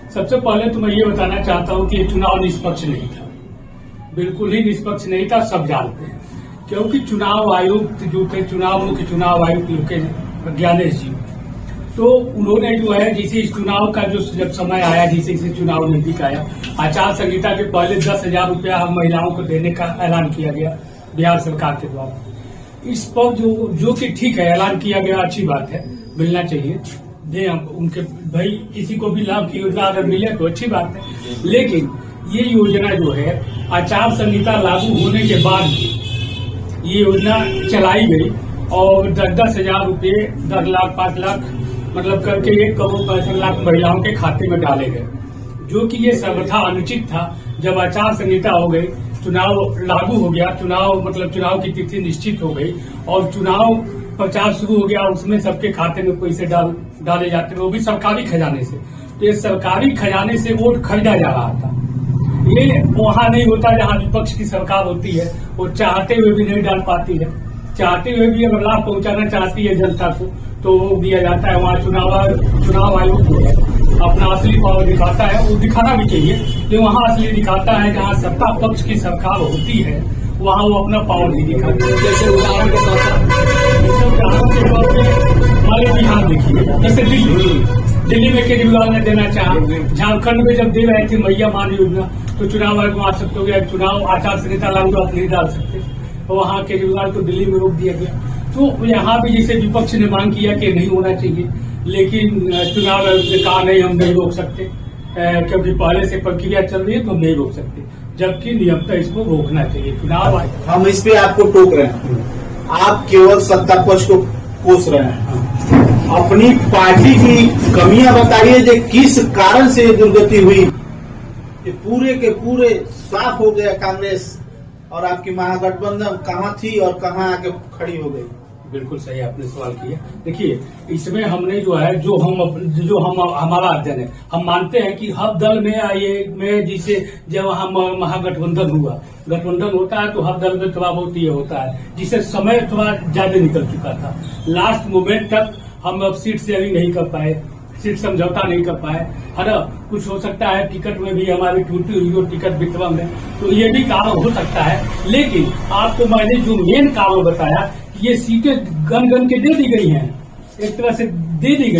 सबसे पहले तो मैं ये बताना चाहता हूं कि ये चुनाव निष्पक्ष नहीं था, बिल्कुल ही निष्पक्ष नहीं था, सब जानते हैं। क्योंकि चुनाव आयुक्त जो थे, मुख्य चुनाव आयुक्त लोकेश ज्ञानेश जी, तो उन्होंने जो है जिसे इस चुनाव का जो जब समय आया, जिसे इसे चुनाव नजदीक आया, आचार संहिता के पहले 10,000 रुपया हम महिलाओं को देने का ऐलान किया गया बिहार सरकार के द्वारा। इस पर जो कि ठीक है, ऐलान किया गया, अच्छी बात है, मिलना चाहिए, दे हम उनके भाई किसी को भी लाभ की योजना अगर मिले तो अच्छी बात है। लेकिन ये योजना जो है आचार संहिता लागू होने के बाद ये योजना चलाई गई और 10,000 रुपये 10 लाख 5 लाख मतलब करके 1 करोड़ 65 लाख महिलाओं के खाते में डाले गए, जो कि ये सर्वथा अनुचित था। जब आचार संहिता हो गई, चुनाव लागू हो गया, चुनाव की तिथि निश्चित हो गई और चुनाव प्रचार शुरू हो गया, उसमें सबके खाते में पैसे डाले जाते हैं, वो भी सरकारी खजाने से। तो ये सरकारी खजाने से वोट खरीदा जा रहा था। ये वहां नहीं होता जहां विपक्ष की सरकार होती है, वो चाहते हुए भी नहीं डाल पाती है, चाहते हुए भी अगर लाभ पहुंचाना चाहती है जनता को तो वो दिया जाता है। वहाँ चुनाव आयोग जो है अपना असली पावर दिखाता है, वो दिखाना भी चाहिए, जो वहाँ असली दिखाता है जहाँ सत्ता पक्ष की सरकार होती है वहाँ वो अपना पावर नहीं दिखाता है। जैसे उदाहरण के तौर पर हमारे बिहार देखिए, जैसे दिल्ली में केजरीवाल ने देना चाहा, झारखंड में जब दे रहे थे मैया मान योजना, तो चुनाव आयोग वहां सकते हो गया, चुनाव आचार संहिता लागू आप नहीं डाल सकते, तो वहां केजरीवाल को दिल्ली में रोक दिया गया। तो यहाँ भी जैसे विपक्ष ने मांग किया कि नहीं होना चाहिए, लेकिन चुनाव आयोग ने कहा नहीं, हम नहीं रोक सकते, क्योंकि पहले से प्रक्रिया चल रही है तो हम नहीं रोक सकते, जबकि नियमतः इसको रोकना चाहिए। चुनाव आयोग हम इस पे आपको टोक रहे हैं, आप केवल सत्ता पक्ष को कोस रहे हैं, अपनी पार्टी की कमियां बताइए जो किस कारण से दुर्गति हुई। ये पूरे के पूरे साफ हो गया कांग्रेस और आपकी महागठबंधन कहाँ थी और कहाँ आके खड़ी हो गई। बिल्कुल सही आपने सवाल किया। देखिए, इसमें हमने जो है हमारा अध्ययन है, हम मानते हैं कि हर दल में जिसे जब हम महागठबंधन हुआ, गठबंधन होता है तो हर दल में थोड़ा बहुत ये होता है, जिसे समय थोड़ा ज्यादा निकल चुका था, लास्ट मोमेंट तक हम अब सीट शेयरिंग नहीं कर पाए, सीट समझौता नहीं कर पाए, है ना। कुछ हो सकता है टिकट में भी हमारी टूटी हुई हो, टिकट वितरण में, तो ये भी कारण हो सकता है। लेकिन आपको मैंने जो मेन कारण बताया, ये सीटें गन के दे दी गई हैं, एक तरह से दे दी गई।